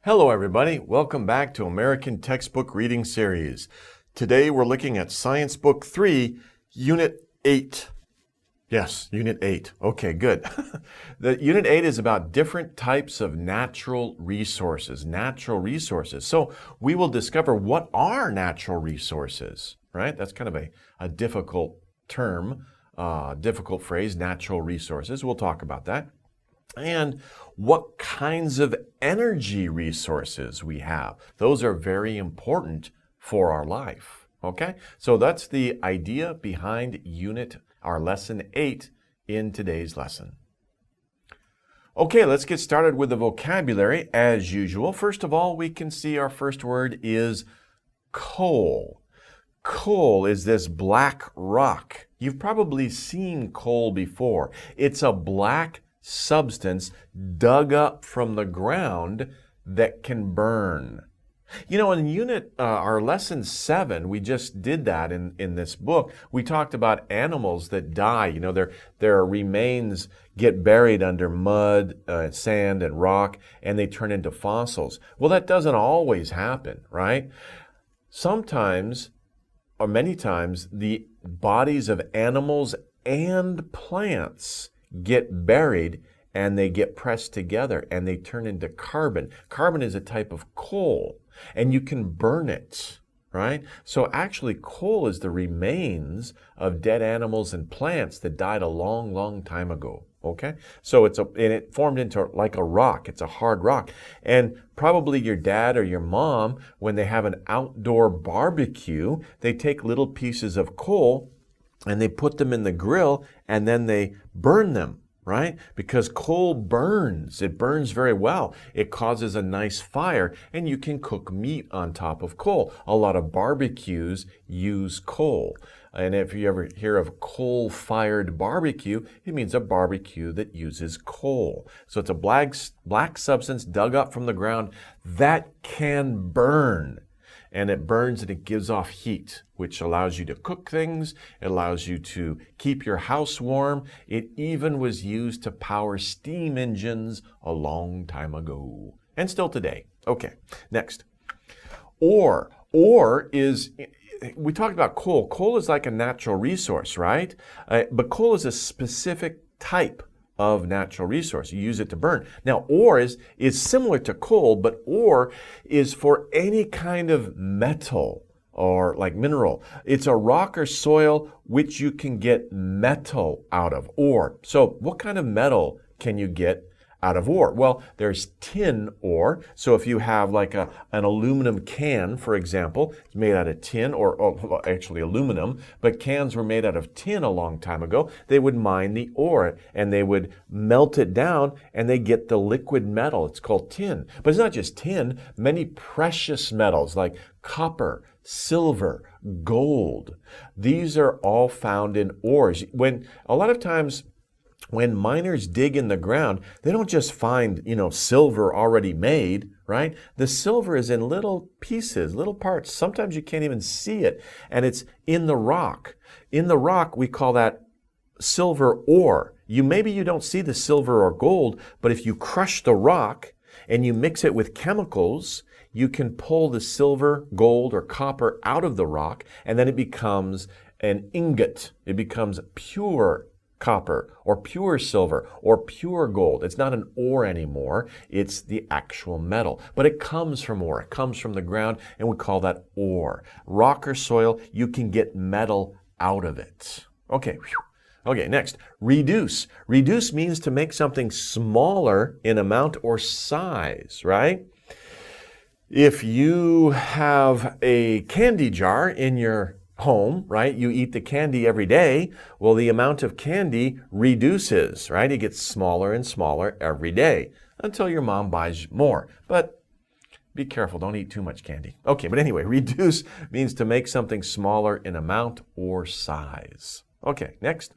Hello everybody, welcome back to American Textbook Reading Series. Today we're looking at Science Book 3, Unit 8. Yes, Unit 8. Okay, good. The Unit 8 is about different types of natural resources. So we will discover what are natural resources, right? That's kind of a difficult term, difficult phrase, natural resources. We'll talk about that. And what kinds of energy resources we have. Those are very important for our life, okay? So that's the idea behind our lesson 8 in today's lesson. Okay, let's get started with the vocabulary as usual. First of all, we can see our first word is coal. Coal is this black rock. You've probably seen coal before. It's a black substance dug up from the ground that can burn. You know, in our lesson 7, we just did that in this book. We talked about animals that die. You know, their remains get buried under mud, sand, and rock, and they turn into fossils. Well, that doesn't always happen, right? Sometimes, or many times, the bodies of animals and plants get buried and they get pressed together and they turn into carbon. Carbon is a type of coal and you can burn it, right? So actually coal is the remains of dead animals and plants that died a long, long time ago, okay? So it formed into like a rock. It's a hard rock. And probably your dad or your mom, when they have an outdoor barbecue, they take little pieces of coal and they put them in the grill and then they burn them, right? Because coal burns. It burns very well. It causes a nice fire and you can cook meat on top of coal. A lot of barbecues use coal. And if you ever hear of coal-fired barbecue, it means a barbecue that uses coal. So it's a black substance dug up from the ground that can burn. And it burns and it gives off heat, which allows you to cook things. It allows you to keep your house warm. It even was used to power steam engines a long time ago, and still today. Okay, next. Ore. Ore is, we talked about coal. Coal is like a natural resource, right? But coal is a specific type of natural resource. You use it to burn. Now, ore is similar to coal, but ore is for any kind of metal or like mineral. It's a rock or soil which you can get metal out of, ore. So what kind of metal can you get out of ore? Well, there's tin ore. So if you have like an aluminum can, for example, it's made out of tin or actually aluminum, but cans were made out of tin a long time ago. They would mine the ore and they would melt it down and they get the liquid metal. It's called tin. But it's not just tin. Many precious metals like copper, silver, gold. These are all found in ores. A lot of times, when miners dig in the ground, they don't just find, silver already made, right? The silver is in little pieces, little parts. Sometimes you can't even see it, and it's in the rock. In the rock, we call that silver ore. Maybe you don't see the silver or gold, but if you crush the rock and you mix it with chemicals, you can pull the silver, gold, or copper out of the rock, and then it becomes an ingot. It becomes pure copper or pure silver or pure gold. It's not an ore anymore. It's the actual metal. But it comes from ore. It comes from the ground, and we call that ore. Rock or soil, you can get metal out of it. Okay. Okay, next. Reduce. Reduce means to make something smaller in amount or size, right? If you have a candy jar in your home, right? You eat the candy every day. Well, the amount of candy reduces, right? It gets smaller and smaller every day until your mom buys more. But be careful, don't eat too much candy. Okay, but anyway, reduce means to make something smaller in amount or size. Okay, next.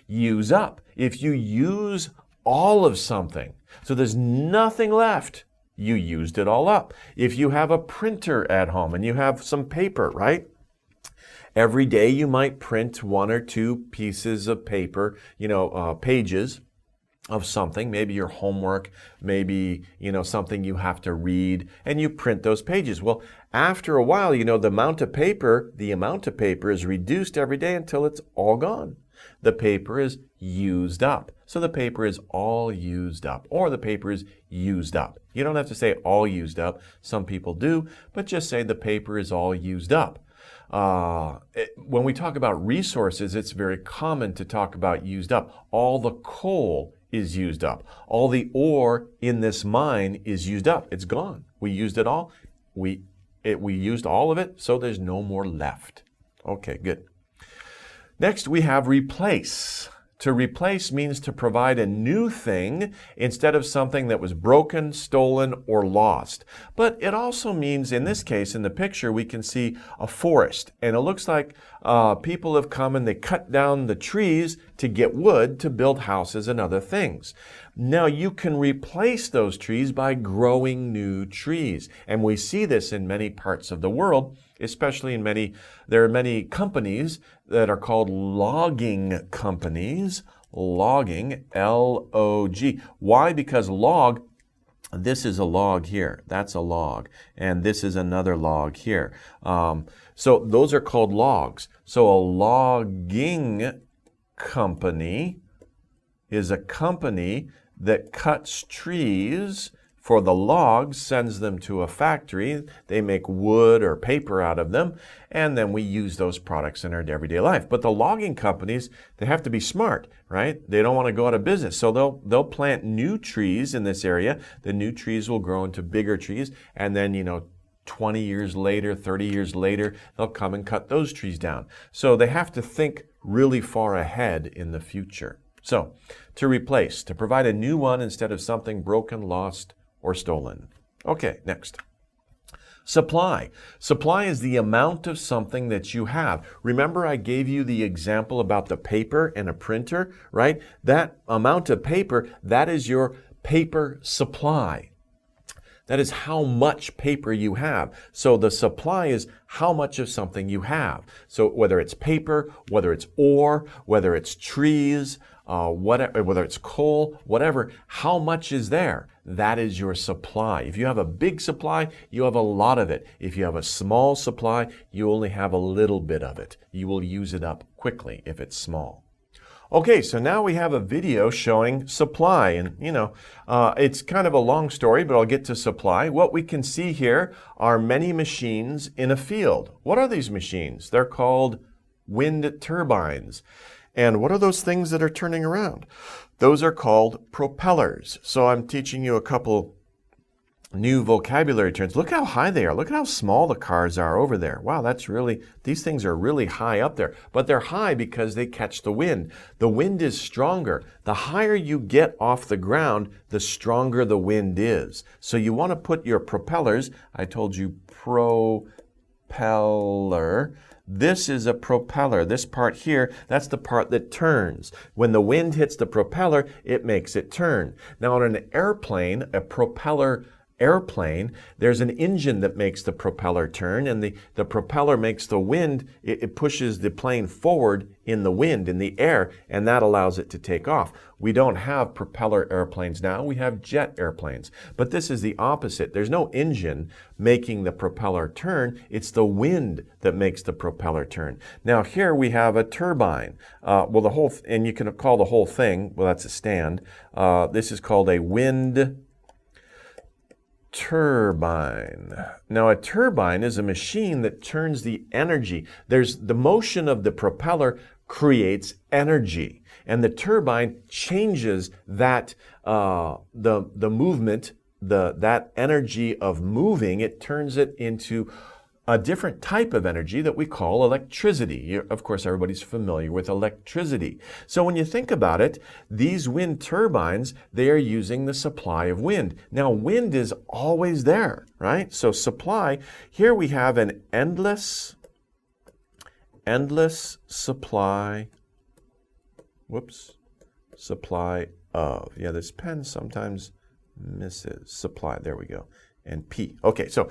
Use up. If you use all of something, so there's nothing left, you used it all up. If you have a printer at home and you have some paper, right? Every day you might print 1 or 2 pieces of paper, pages, of something, maybe your homework, maybe, something you have to read, and you print those pages. Well, after a while, the amount of paper is reduced every day until it's all gone. The paper is used up. So the paper is all used up, or the paper is used up. You don't have to say all used up. Some people do, but just say the paper is all used up. When we talk about resources, it's very common to talk about used up. All the coal is used up. All the ore in this mine is used up. It's gone. We used it all. We used all of it, so there's no more left. Okay, good. Next, we have replace. To replace means to provide a new thing instead of something that was broken, stolen, or lost. But it also means, in this case, in the picture, we can see a forest. And it looks like people have come and they cut down the trees to get wood to build houses and other things. Now, you can replace those trees by growing new trees. And we see this in many parts of the world, especially there are many companies that are called logging companies. Logging, L-O-G. Why? Because log, this is a log here. That's a log. And this is another log here. So those are called logs. So a logging company is a company that cuts trees for the logs, sends them to a factory. They make wood or paper out of them, and then we use those products in our everyday life. But the logging companies, they have to be smart, right? They don't want to go out of business. So they'll plant new trees in this area. The new trees will grow into bigger trees, and then, 20 years later, 30 years later, they'll come and cut those trees down. So they have to think really far ahead in the future. So, to replace, to provide a new one instead of something broken, lost, or stolen. Okay, next. Supply. Supply is the amount of something that you have. Remember I gave you the example about the paper and a printer, right? That amount of paper, that is your paper supply. That is how much paper you have. So the supply is how much of something you have. So whether it's paper, whether it's ore, whether it's trees, whether it's coal, whatever, how much is there? That is your supply. If you have a big supply, you have a lot of it. If you have a small supply, you only have a little bit of it. You will use it up quickly if it's small. Okay, so now we have a video showing supply, and it's kind of a long story, but I'll get to supply. What we can see here are many machines in a field. What are these machines? They're called wind turbines. And what are those things that are turning around? Those are called propellers. So I'm teaching you a couple new vocabulary terms. Look how high they are. Look at how small the cars are over there. Wow, these things are really high up there. But they're high because they catch the wind. The wind is stronger. The higher you get off the ground, the stronger the wind is. So you want to put your propellers, I told you propeller. This is a propeller. This part here, that's the part that turns. When the wind hits the propeller, it makes it turn. Now on an airplane, a propeller airplane, there's an engine that makes the propeller turn, and the propeller makes the wind, it pushes the plane forward in the wind, in the air, and that allows it to take off. We don't have propeller airplanes now, we have jet airplanes. But this is the opposite. There's no engine making the propeller turn, it's the wind that makes the propeller turn. Now here we have a turbine. And you can call the whole thing, well that's a stand, this is called a wind turbine. Now a turbine is a machine that turns the energy. There's the motion of the propeller creates energy, and the turbine changes that the movement, that energy of moving, it turns it into a different type of energy that we call electricity. Of course, everybody's familiar with electricity. So when you think about it, these wind turbines, they are using the supply of wind. Now, wind is always there, right? So supply, here we have an endless supply, supply of. Yeah, this pen sometimes misses. Supply, there we go. And P. Okay, so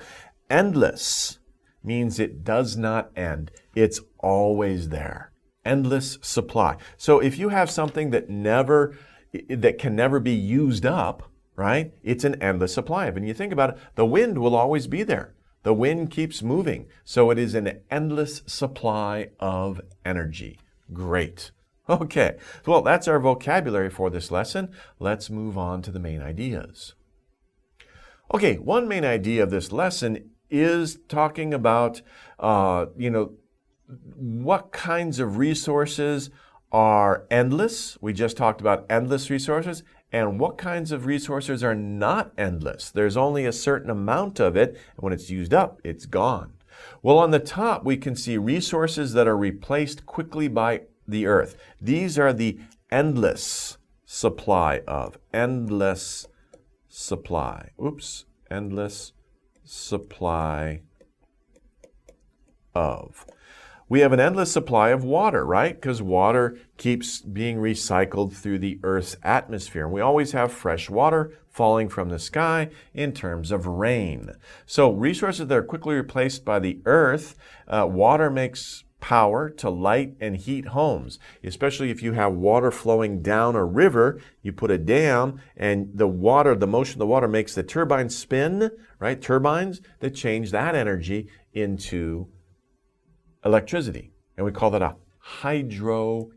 endless means it does not end. It's always there. Endless supply. So if you have something that never that can never be used up, right? It's an endless supply. When you think about it, the wind will always be there. The wind keeps moving. So it is an endless supply of energy. Great. Okay, well, that's our vocabulary for this lesson. Let's move on to the main ideas. Okay, one main idea of this lesson is talking about, what kinds of resources are endless. We just talked about endless resources, and what kinds of resources are not endless. There's only a certain amount of it, and when it's used up, it's gone. Well, on the top, we can see resources that are replaced quickly by the earth. These are the endless supply of. Endless supply. Endless supply of. We have an endless supply of water, right? Because water keeps being recycled through the Earth's atmosphere. And we always have fresh water falling from the sky in terms of rain. So resources that are quickly replaced by the Earth, water makes power to light and heat homes, especially if you have water flowing down a river. You put a dam, and the motion of the water makes the turbines spin, right? Turbines that change that energy into electricity, and we call that a hydroelectric.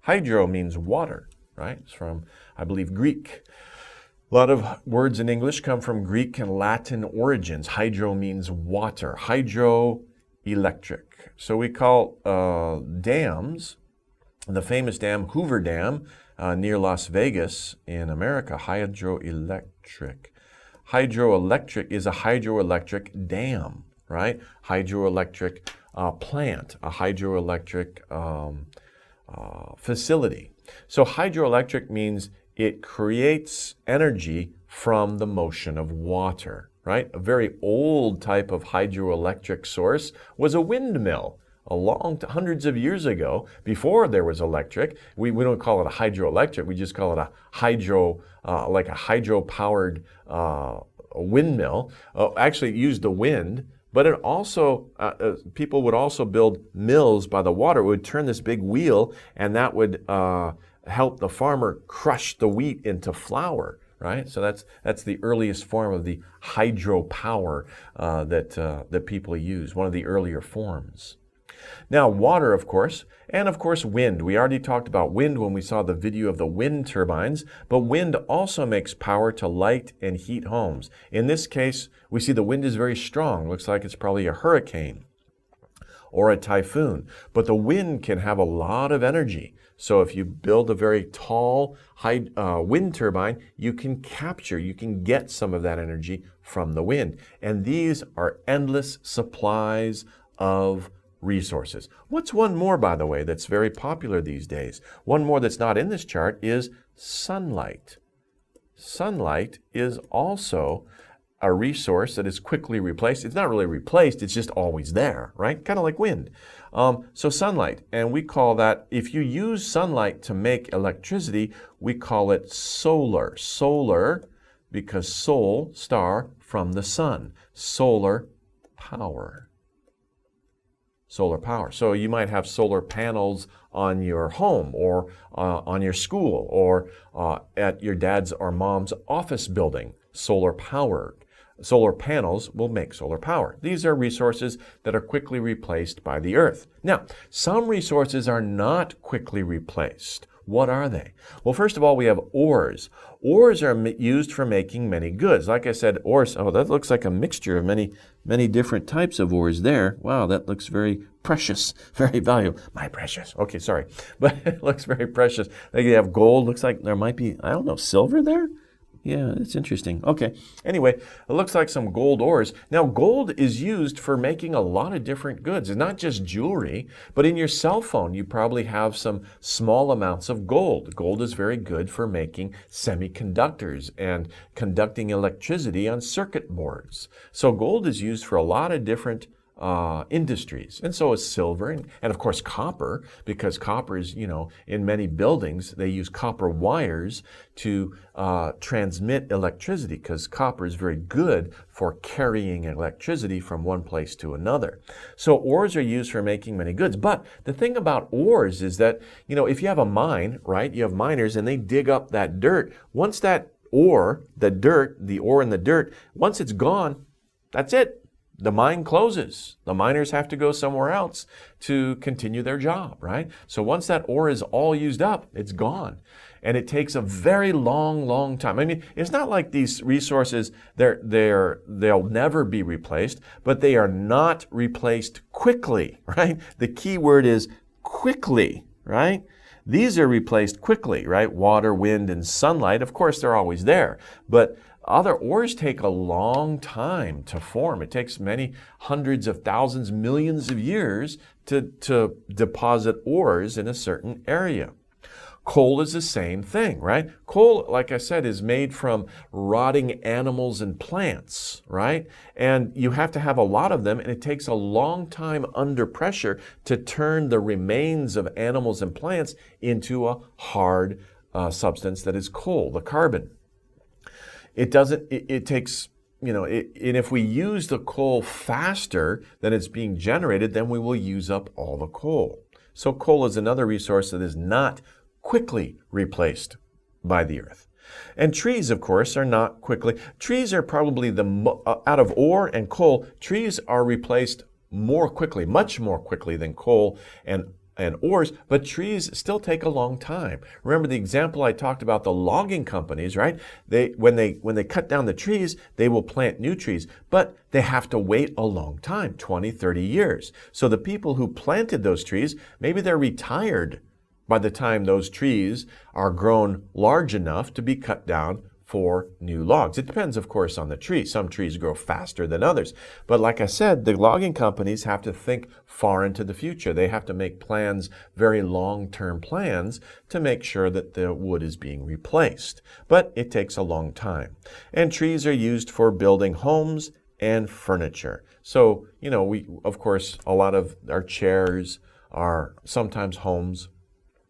Hydro means water, right? It's from, I believe, Greek. A lot of words in English come from Greek and Latin origins. Hydro means water. Hydroelectric. So we call dams, the famous dam, Hoover Dam, near Las Vegas in America, hydroelectric. Hydroelectric is a hydroelectric dam, right? Hydroelectric plant, a hydroelectric facility. So hydroelectric means it creates energy from the motion of water, right? A very old type of hydroelectric source was a windmill. Hundreds of years ago, before there was electric. We don't call it a hydroelectric, we just call it a hydro, like a hydro-powered windmill. Actually, it used the wind, but it also, people would also build mills by the water. It would turn this big wheel, and that would help the farmer crush the wheat into flour, right? So that's the earliest form of the hydropower that people use, one of the earlier forms. Now, water, of course, and of course wind. We already talked about wind when we saw the video of the wind turbines, but wind also makes power to light and heat homes. In this case, we see the wind is very strong. Looks like it's probably a hurricane or a typhoon, but the wind can have a lot of energy. So if you build a very tall wind turbine, you can get some of that energy from the wind. And these are endless supplies of resources. What's one more, by the way, that's very popular these days? One more that's not in this chart is sunlight. Sunlight is also a resource that is quickly replaced. It's not really replaced, it's just always there, right? Kind of like wind. So sunlight, and we call that, if you use sunlight to make electricity, we call it solar. Solar, because sol, star, from the sun. Solar power. Solar power. So you might have solar panels on your home or on your school or at your dad's or mom's office building. Solar powered. Solar panels will make solar power. These are resources that are quickly replaced by the earth. Now, some resources are not quickly replaced. What are they? Well, first of all, we have ores. Ores are used for making many goods. Like I said, ores, oh, that looks like a mixture of many different types of ores there. Wow, that looks very precious, very valuable. My precious. Okay, sorry. But it looks very precious. Like you have gold. Looks like there might be, I don't know, silver there? Yeah, it's interesting. Okay. Anyway, it looks like some gold ores. Now, gold is used for making a lot of different goods. It's not just jewelry, but in your cell phone, you probably have some small amounts of gold. Gold is very good for making semiconductors and conducting electricity on circuit boards. So gold is used for a lot of different industries. And so is silver and of course copper, because copper is, in many buildings, they use copper wires to transmit electricity, because copper is very good for carrying electricity from one place to another. So ores are used for making many goods. But the thing about ores is that, if you have a mine, right, you have miners and they dig up that dirt. Once that ore, the ore in the dirt, once it's gone, that's it. The mine closes. The miners have to go somewhere else to continue their job, right? So once that ore is all used up, it's gone. And it takes a very long time. I mean, it's not like these resources, they'll never be replaced, but they are not replaced quickly, right? The key word is quickly, right? These are replaced quickly, right? Water, wind, and sunlight, of course, they're always there. But other ores take a long time to form. It takes many hundreds of thousands, millions of years to deposit ores in a certain area. Coal is the same thing, right? Coal, like I said, is made from rotting animals and plants, right? And you have to have a lot of them, and it takes a long time under pressure to turn the remains of animals and plants into a hard substance that is coal, the carbon. It takes, and if we use the coal faster than it's being generated, then we will use up all the coal. So coal is another resource that is not quickly replaced by the earth. And trees, of course, are not quickly. Trees are probably out of ore and coal, trees are replaced more quickly, much more quickly than coal and ores, but trees still take a long time. Remember the example I talked about, the logging companies, right? When they cut down the trees, they will plant new trees, but they have to wait a long time, 20, 30 years. So the people who planted those trees, maybe they're retired by the time those trees are grown large enough to be cut down for new logs. It depends, of course, on the tree. Some trees grow faster than others. But like I said, the logging companies have to think far into the future. They have to make plans, very long-term plans, to make sure that the wood is being replaced. But it takes a long time. And trees are used for building homes and furniture. So, of course, a lot of our chairs, sometimes homes,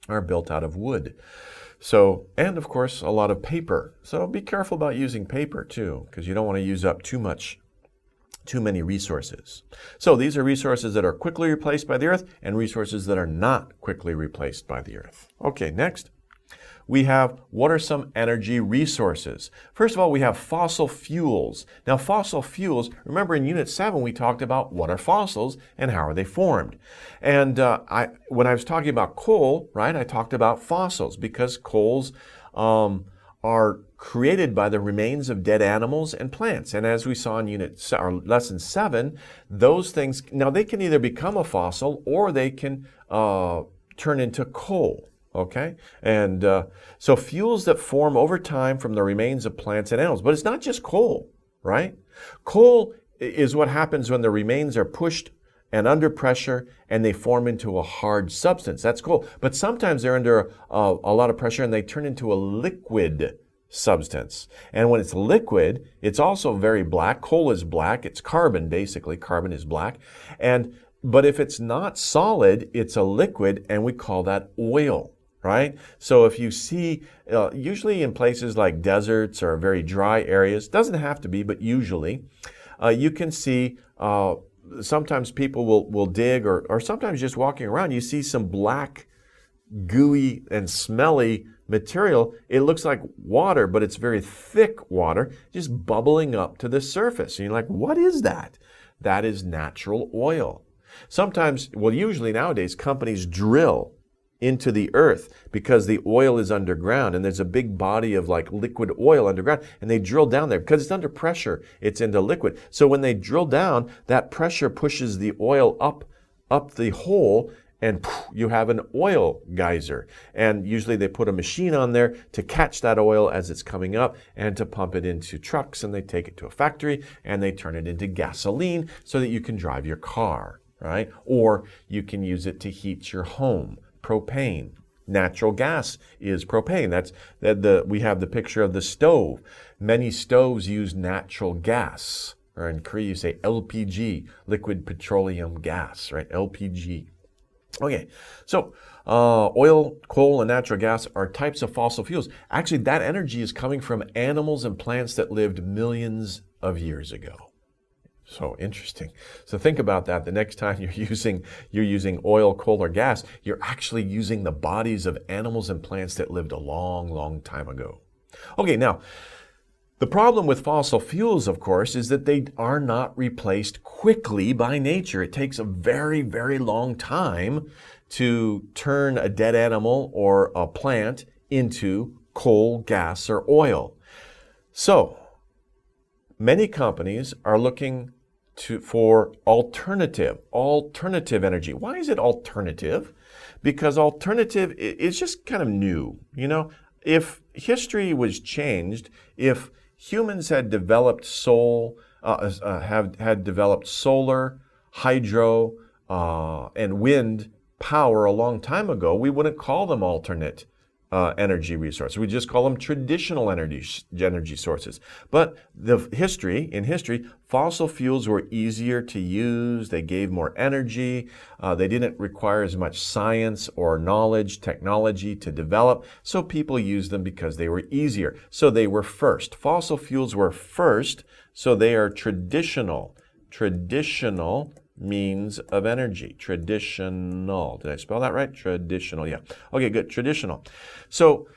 are built out of wood. So, and of course, a lot of paper. So be careful about using paper too, because you don't want to use up too many resources. So these are resources that are quickly replaced by the earth and resources that are not quickly replaced by the earth. Okay, next. We have, what are some energy resources? First of all, we have fossil fuels. Now, fossil fuels, remember in Unit 7, we talked about what are fossils and how are they formed. And when I was talking about coal, right, I talked about fossils because coals are created by the remains of dead animals and plants. And as we saw in Lesson 7, those things, now they can either become a fossil or they can turn into coal. Okay, and so fuels that form over time from the remains of plants and animals. But it's not just coal, right? Coal is what happens when the remains are pushed and under pressure and they form into a hard substance. That's coal. But sometimes they're under a lot of pressure and they turn into a liquid substance. And when it's liquid, it's also very black. Coal is black. It's carbon, basically. Carbon is black. But if it's not solid, it's a liquid, and we call that oil. Right? So if you see, usually in places like deserts or very dry areas, doesn't have to be, but usually, you can see, sometimes people will dig or sometimes just walking around, you see some black, gooey and smelly material. It looks like water, but it's very thick water, just bubbling up to the surface. And you're like, what is that? That is natural oil. Sometimes, well, usually nowadays, companies drill into the earth because the oil is underground and there's a big body of like liquid oil underground, and they drill down there because it's under pressure, it's into liquid. So when they drill down, that pressure pushes the oil up the hole, and you have an oil geyser. And usually they put a machine on there to catch that oil as it's coming up and to pump it into trucks, and they take it to a factory and they turn it into gasoline so that you can drive your car, right? Or you can use it to heat your home. Propane. Natural gas is propane. We have the picture of the stove. Many stoves use natural gas, or in Korea you say LPG, liquid petroleum gas, right? LPG. Okay, so oil, coal, and natural gas are types of fossil fuels. Actually, that energy is coming from animals and plants that lived millions of years ago. So interesting. So think about that. The next time you're using oil, coal, or gas, you're actually using the bodies of animals and plants that lived a long, long time ago. Okay, now, the problem with fossil fuels, of course, is that they are not replaced quickly by nature. It takes a very, very long time to turn a dead animal or a plant into coal, gas, or oil. So, many companies are looking for alternative energy. Why is it alternative? Because alternative is just kind of new. You know, if history was changed, if humans had developed had developed solar, hydro, and wind power a long time ago, we wouldn't call them alternate energy resources. We just call them traditional energy sources. But in history, fossil fuels were easier to use. They gave more energy. They didn't require as much science or knowledge, technology to develop. So people used them because they were easier. So they were first. Fossil fuels were first. So they are traditional. Traditional means of energy. Traditional. Did I spell that right? Traditional, yeah. Okay, good. Traditional. So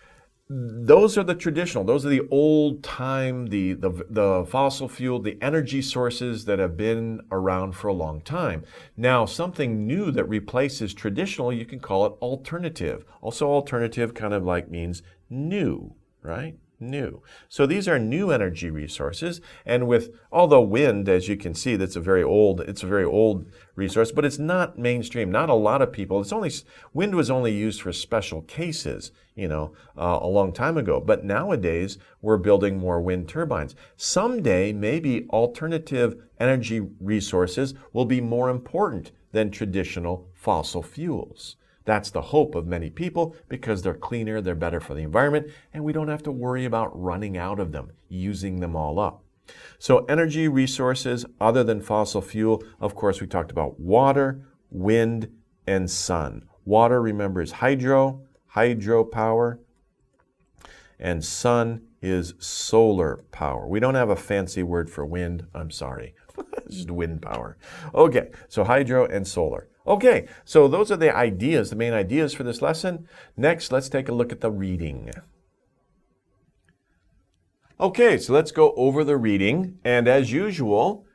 those are the traditional. Those are the old time, the fossil fuel, the energy sources that have been around for a long time. Now, something new that replaces traditional, you can call it alternative. Also, alternative kind of like means new, right? New. So these are new energy resources, and although wind, as you can see, it's a very old resource, but it's not mainstream. Not a lot of people. Wind was only used for special cases, a long time ago. But nowadays we're building more wind turbines. Someday, maybe alternative energy resources will be more important than traditional fossil fuels. That's the hope of many people because they're cleaner, they're better for the environment, and we don't have to worry about running out of them, using them all up. So energy resources other than fossil fuel, of course, we talked about water, wind, and sun. Water, remember, is hydropower, and sun is solar power. We don't have a fancy word for wind, I'm sorry. It's just wind power. Okay, so hydro and solar. Okay, so those are the ideas, the main ideas for this lesson. Next, let's take a look at the reading. Okay, so let's go over the reading. And as usual,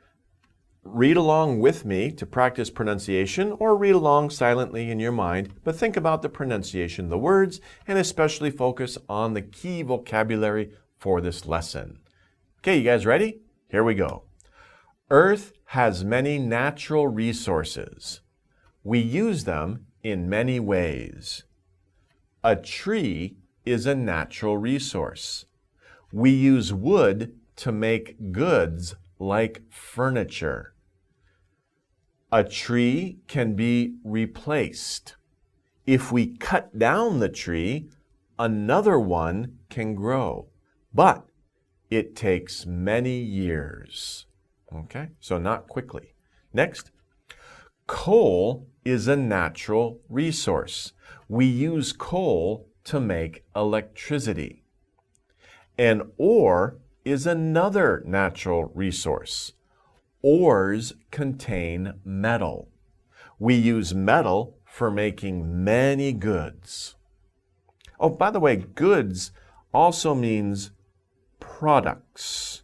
read along with me to practice pronunciation or read along silently in your mind, but think about the pronunciation of the words and especially focus on the key vocabulary for this lesson. Okay, you guys ready? Here we go. Earth has many natural resources. We use them in many ways. A tree is a natural resource. We use wood to make goods like furniture. A tree can be replaced. If we cut down the tree, another one can grow, but it takes many years. Okay, so not quickly. Next, coal is a natural resource. We use coal to make electricity. An ore is another natural resource. Ores contain metal. We use metal for making many goods. Oh, by the way, goods also means products.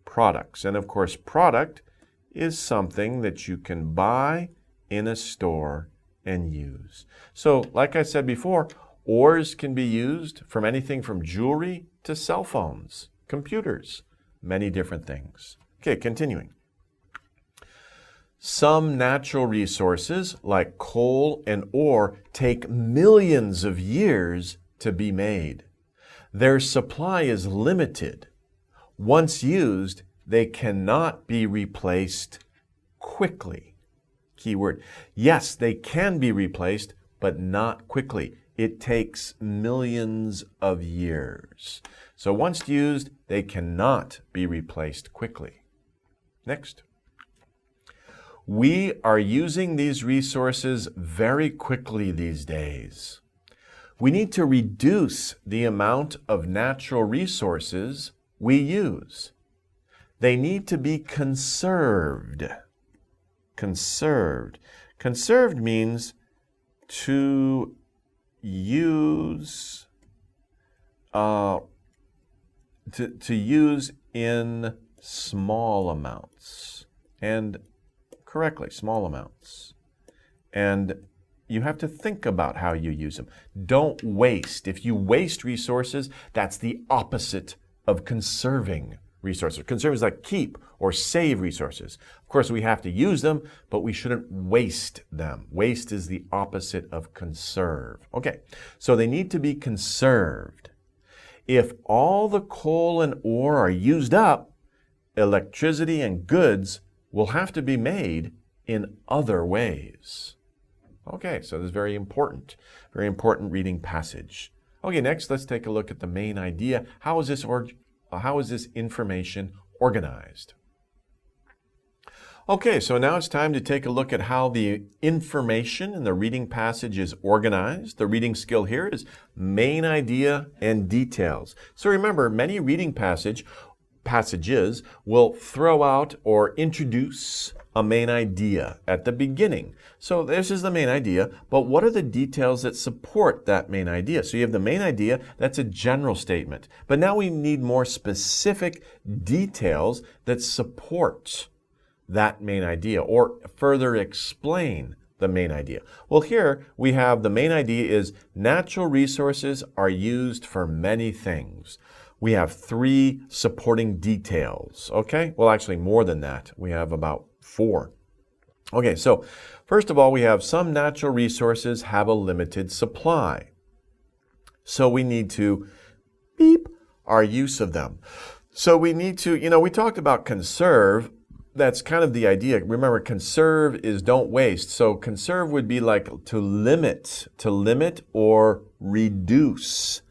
Products. And of course, product is something that you can buy in a store and use. So, like I said before, ores can be used from anything from jewelry to cell phones, computers, many different things. Okay, continuing. Some natural resources, like coal and ore, take millions of years to be made. Their supply is limited. Once used, they cannot be replaced quickly. Key word. Yes, they can be replaced, but not quickly. It takes millions of years. So once used, they cannot be replaced quickly. Next. We are using these resources very quickly these days. We need to reduce the amount of natural resources we use. They need to be conserved. Conserved. Conserved means to use to use in small amounts, and correctly, small amounts. And you have to think about how you use them. Don't waste. If you waste resources, that's the opposite of conserving resources. Conserve is like keep or save resources. Of course, we have to use them, but we shouldn't waste them. Waste is the opposite of conserve. Okay, so they need to be conserved. If all the coal and ore are used up, electricity and goods will have to be made in other ways. Okay, so this is very important reading passage. Okay, next let's take a look at the main idea. How is this information organized? Okay, so now it's time to take a look at how the information in the reading passage is organized. The reading skill here is main idea and details. So remember, many reading passages will throw out or introduce a main idea at the beginning. So this is the main idea, but what are the details that support that main idea? So you have the main idea, that's a general statement. But now we need more specific details that support that main idea or further explain the main idea. Well, here we have the main idea is natural resources are used for many things. We have 3 supporting details, okay? Well, actually more than that. We have about 4. Okay, so first of all, we have some natural resources have a limited supply. So we need to beep our use of them. So we need to, we talked about conserve. That's kind of the idea. Remember, conserve is don't waste. So conserve would be like to limit or reduce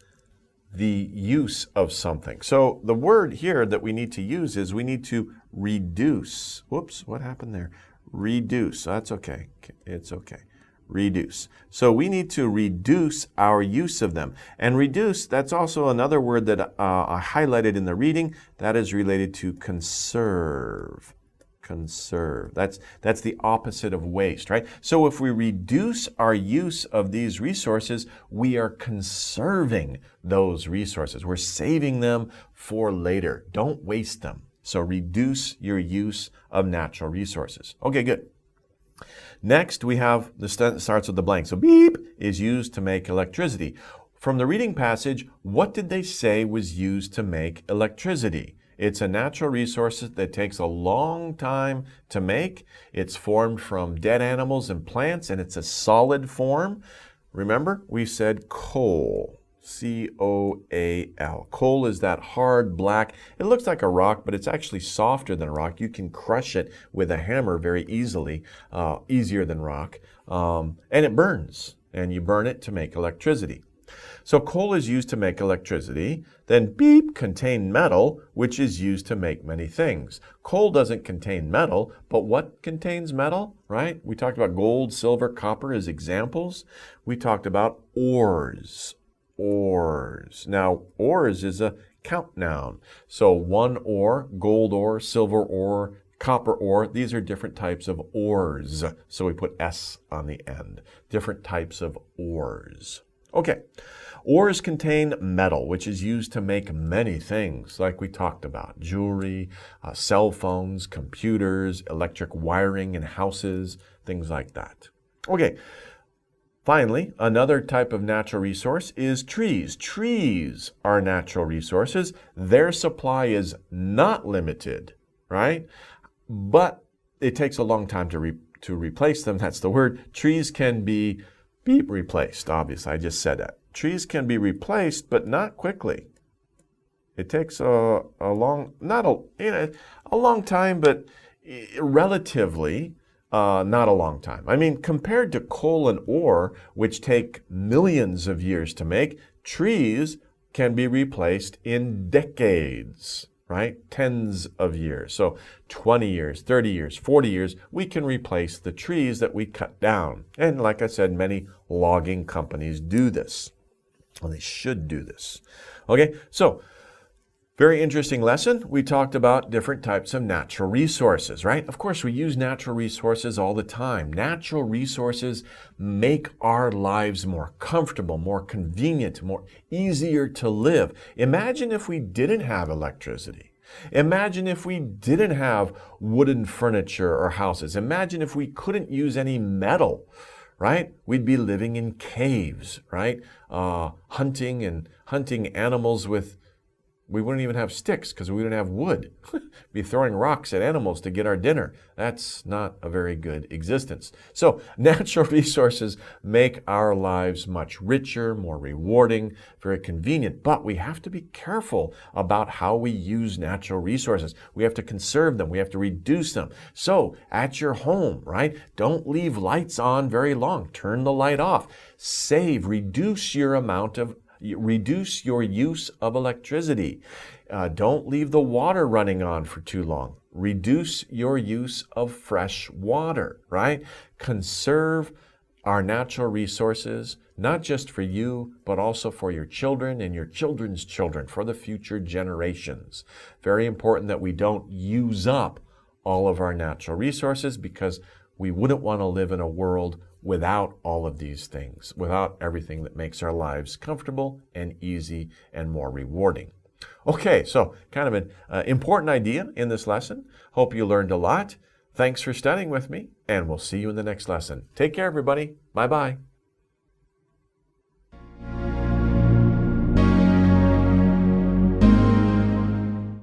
the use of something. So the word here that we need to use is we need to reduce. Whoops, what happened there? Reduce. That's okay. It's okay. Reduce. So we need to reduce our use of them. And reduce, that's also another word that I highlighted in the reading. That is related to conserve. Conserve. That's the opposite of waste, right? So if we reduce our use of these resources, we are conserving those resources. We're saving them for later. Don't waste them. So reduce your use of natural resources. Okay, good. Next, we have the starts with the blank. So beep is used to make electricity. From the reading passage, what did they say was used to make electricity? It's a natural resource that takes a long time to make. It's formed from dead animals and plants, and it's a solid form. Remember, we said coal. C-O-A-L. Coal is that hard black. It looks like a rock, but it's actually softer than a rock. You can crush it with a hammer very easily, easier than rock. And it burns, and you burn it to make electricity. So coal is used to make electricity. Then beep contain metal, which is used to make many things. Coal doesn't contain metal, but what contains metal, right? We talked about gold, silver, copper as examples. We talked about ores. Ores. Now, ores is a count noun. So one ore, gold ore, silver ore, copper ore, these are different types of ores. So we put S on the end. Different types of ores. Okay. Ores contain metal, which is used to make many things, like we talked about. Jewelry, cell phones, computers, electric wiring in houses, things like that. Okay. Finally, another type of natural resource is trees. Trees are natural resources. Their supply is not limited, right? But it takes a long time to replace them. That's the word. Trees can be replaced, obviously. I just said that. Trees can be replaced, but not quickly. It takes a long time, but relatively not a long time. I mean, compared to coal and ore, which take millions of years to make, trees can be replaced in decades. right? Tens of years. So 20 years, 30 years, 40 years, we can replace the trees that we cut down. And like I said, many logging companies do this. Well, they should do this. Okay, so very interesting lesson. We talked about different types of natural resources, right? Of course, we use natural resources all the time. Natural resources make our lives more comfortable, more convenient, more easier to live. Imagine if we didn't have electricity. Imagine if we didn't have wooden furniture or houses. Imagine if we couldn't use any metal, right? We'd be living in caves, right? Hunting animals with, we wouldn't even have sticks because we wouldn't have wood. Be throwing rocks at animals to get our dinner. That's not a very good existence. So natural resources make our lives much richer, more rewarding, very convenient. But we have to be careful about how we use natural resources. We have to conserve them. We have to reduce them. So at your home, right? Don't leave lights on very long. Turn the light off. Save, reduce your use of electricity. Don't leave the water running on for too long. Reduce your use of fresh water, right? Conserve our natural resources, not just for you, but also for your children and your children's children, for the future generations. Very important that we don't use up all of our natural resources, because we wouldn't want to live in a world without all of these things, without everything that makes our lives comfortable and easy and more rewarding. Okay, so kind of an important idea in this lesson. Hope you learned a lot. Thanks for studying with me, and we'll see you in the next lesson. Take care, everybody. Bye-bye.